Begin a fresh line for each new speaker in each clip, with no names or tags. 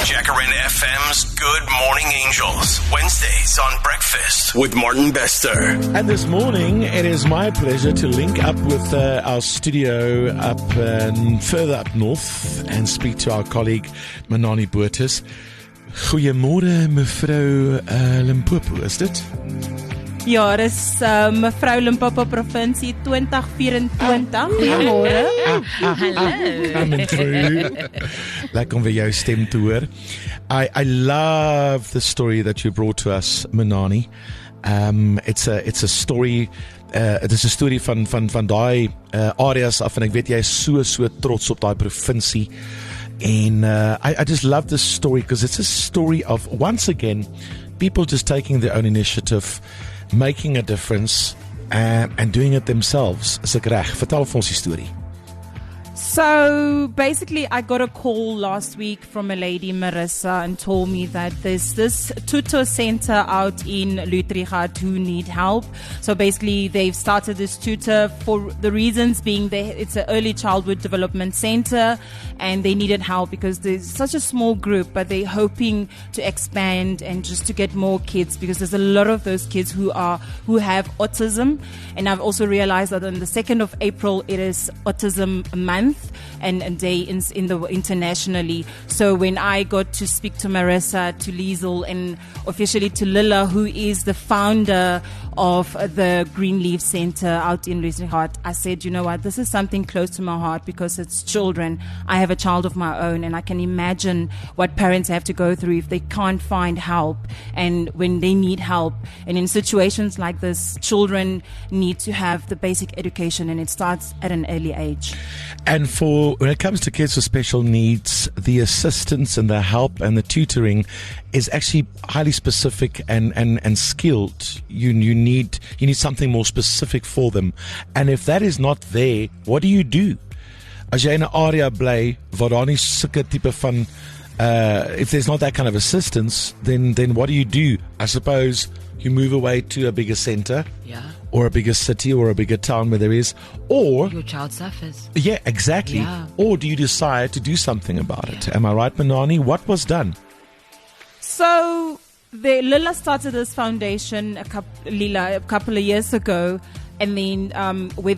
Jacaranda FM's Good Morning Angels. Wednesdays on Breakfast with Martin Bester.
And this morning, it is my pleasure to link up with our studio up further up north and speak to our colleague Manani Botha. Goeiemôre mevrou Limpopo, is dit?
Ja, dis mevrou Limpopo provinsie 2024. Goeiemôre.
Hallo. Lekker om weer jou stem te hoor. I love the story that you brought to us, Manani. It's a story. Dit is 'n storie van daai areas af en ek weet jy is so trots op daai provinsie. And I just love this story because it's a story of, once again, people just taking their own initiative, making a difference, and doing it themselves. Is ek reg? Vertel vir ons die storie.
So basically, I got a call last week from a lady, Marissa, and told me that there's this tutor center out in Lutrigat who need help. So basically, they've started this tutor for the reasons being it's an early childhood development center, and they needed help because there's such a small group, but they're hoping to expand and just to get more kids because there's a lot of those kids who have autism. And I've also realized that on the 2nd of April, it is Autism Month and day internationally. So when I got to speak to Marissa, to Liesel, and officially to Lilla, who is the founder of the Greenleaf Center out in Lutrigat, I said, you know what, this is something close to my heart because it's children. I have a child of my own, and I can imagine what parents have to go through if they can't find help and when they need help. And in situations like this, children need to have the basic education, and it starts at an early age.
And when it comes to kids with special needs, the assistance and the help and the tutoring is actually highly specific and skilled. You need something more specific for them. And if that is not there, what do you do? As jy in 'n area bly waar daar nie sulke tipe van if there's not that kind of assistance, then what do? I suppose you move away to a bigger center.
Yeah.
Or a bigger city or a bigger town where there is, or
your child suffers.
Yeah, exactly.
Yeah.
Or do you decide to do something about it? Am I right, Manani? What was done?
So Lilla started this foundation a couple of years ago. And then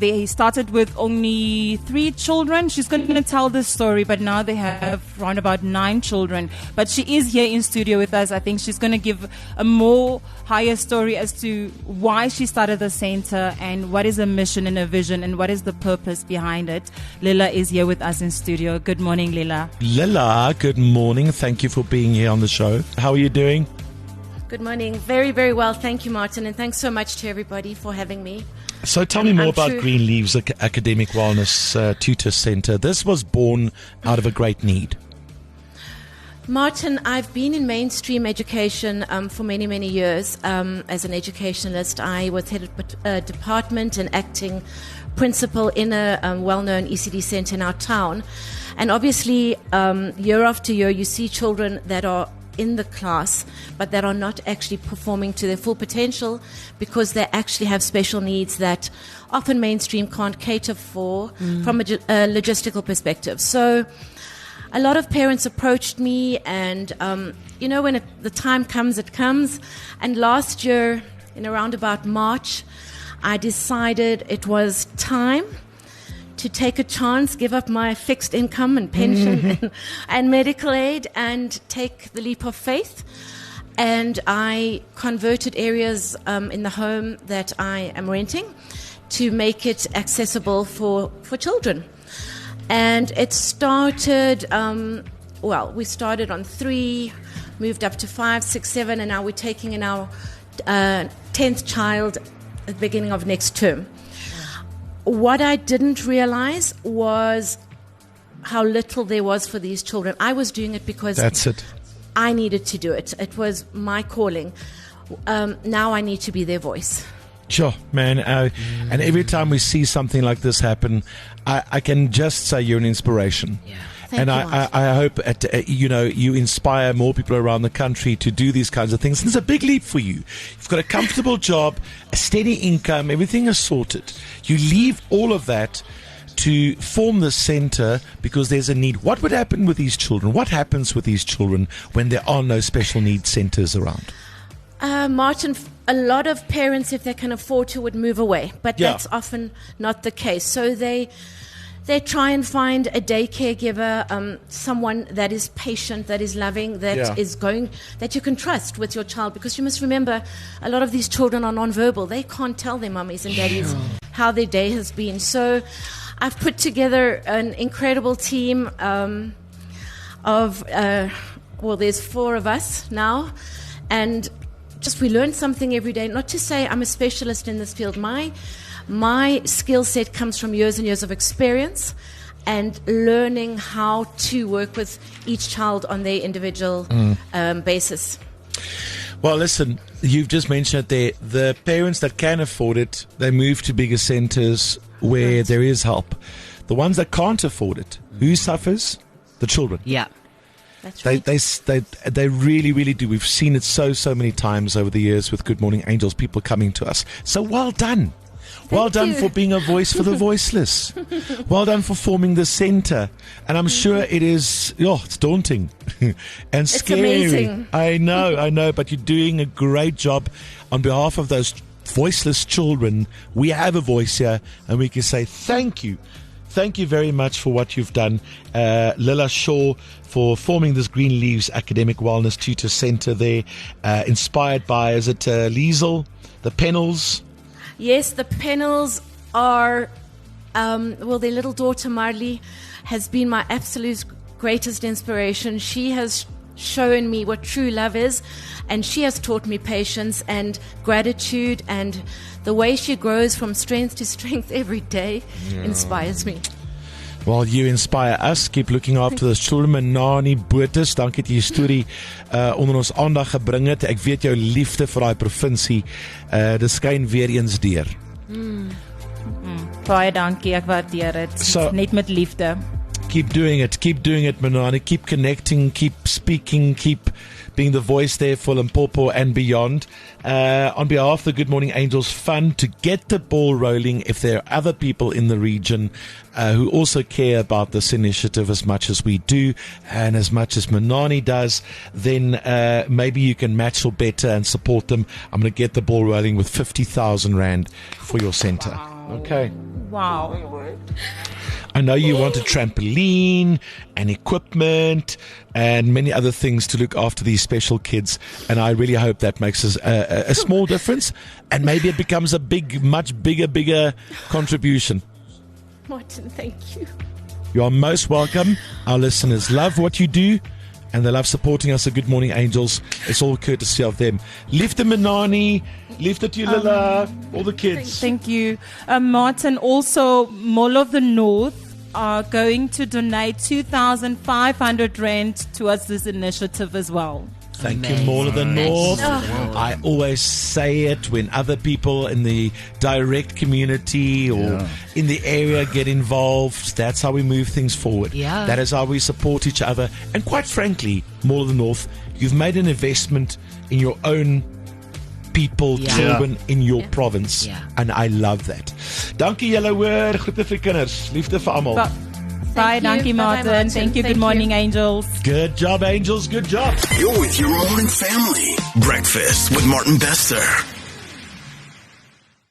he started with only 3 children. She's going to tell this story, but now they have around about 9 children. But she is here in studio with us. I think she's going to give a more higher story as to why she started the center and what is the mission and a vision and what is the purpose behind it. Lilla is here with us in studio. Good morning, Lilla.
Lilla, good morning. Thank you for being here on the show. How are you doing?
Good morning. Very, very well. Thank you, Martin. And thanks so much to everybody for having me.
So tell me more about Greenleaf's Academic Wellness Tutor Center. This was born out of a great need.
Martin, I've been in mainstream education for many, many years. As an educationalist, I was head of department and acting principal in a well-known ECD center in our town. And obviously, year after year, you see children that are in the class, but that are not actually performing to their full potential because they actually have special needs that often mainstream can't cater for from a logistical perspective. So a lot of parents approached me and, when the time comes, it comes. And last year, in around about March, I decided it was time to take a chance, give up my fixed income and pension and medical aid and take the leap of faith. And I converted areas in the home that I am renting to make it accessible for children. And it started, we started on 3, moved up to 5, 6, 7, and now we're taking in our 10th child at the beginning of next term. What I didn't realize was how little there was for these children. I was doing it because
that's it.
I needed to do it. It was my calling. Now I need to be their voice.
Sure, man. And every time we see something like this happen, I can just say you're an inspiration.
Yeah.
And I hope you inspire more people around the country to do these kinds of things. And it's a big leap for you. You've got a comfortable job, a steady income, everything is sorted. You leave all of that to form the center because there's a need. What would happen with these children? What happens with these children when there are no special needs centers around?
Martin, a lot of parents, if they can afford to, would move away, but that's often not the case. So they try and find a day caregiver, someone that is patient, that is loving, that you can trust with your child. Because you must remember, a lot of these children are nonverbal. They can't tell their mummies and daddies how their day has been. So I've put together an incredible team there's 4 of us now, and just we learn something every day. Not to say I'm a specialist in this field. My skill set comes from years and years of experience and learning how to work with each child on their individual basis.
Well, listen, you've just mentioned it there. The parents that can afford it, they move to bigger centers where there is help. The ones that can't afford it, who suffers? The children.
Yeah.
That's right.
They really, really do. We've seen it so many times over the years with Good Morning Angels, people coming to us. So well done. Well done for being a voice for the voiceless. Well done for forming the center. And I'm sure it is, it's daunting and scary.
It's amazing.
I know, but you're doing a great job on behalf of those voiceless children. We have a voice here and we can say thank you. Thank you very much for what you've done, Lila Shaw, for forming this Green Leaves Academic Wellness Tutor Center there, inspired by, is it Liesel, the Pennells?
Yes, the Pennells are, their little daughter Marley has been my absolute greatest inspiration. She has shown me what true love is, and she has taught me patience and gratitude, and the way she grows from strength to strength every day inspires me.
Well, you inspire us. Keep looking after those children. Menani Botha, dankie dat jy storie onder ons aandag gebring het. Ek weet jou liefde vir daai provinsie. Dit skyn weer eens deur.
Baie dankie, ek waardeer dit. Net met liefde.
Keep doing it, Menani. Keep connecting, keep speaking, keep being the voice there for Limpopo and beyond. On behalf of the Good Morning Angels Fund, to get the ball rolling, if there are other people in the region who also care about this initiative as much as we do and as much as Menani does, then maybe you can match or better and support them. I'm going to get the ball rolling with 50,000 Rand for your center. Wow. Okay.
Wow.
I know you want a trampoline and equipment and many other things to look after these special kids, and I really hope that makes a small difference, and maybe it becomes a much bigger contribution.
Martin, thank you.
You are most welcome. Our listeners love what you do, and they love supporting us at Good Morning Angels. It's all courtesy of them. Liefde Menani, liefde to Lila, all the kids.
Thank you. Martin, also Mall of the North are going to donate 2,500 Rand towards this initiative as well.
Thank you, Mall of the North. I always say it when other people in the direct community or in the area get involved. That's how we move things forward.
Yeah.
That is how we support each other. And quite frankly, Mall of the North, you've made an investment in your own people, children in your province. Yeah. And I love that. Dankie julle hoor. Groete vir kinders. Liefde vir almal.
Bye, dankie Martin. Thank you. Good morning, Angels.
Good job, Angels. Good job.
You're with your morning family. Breakfast with Martin Bester.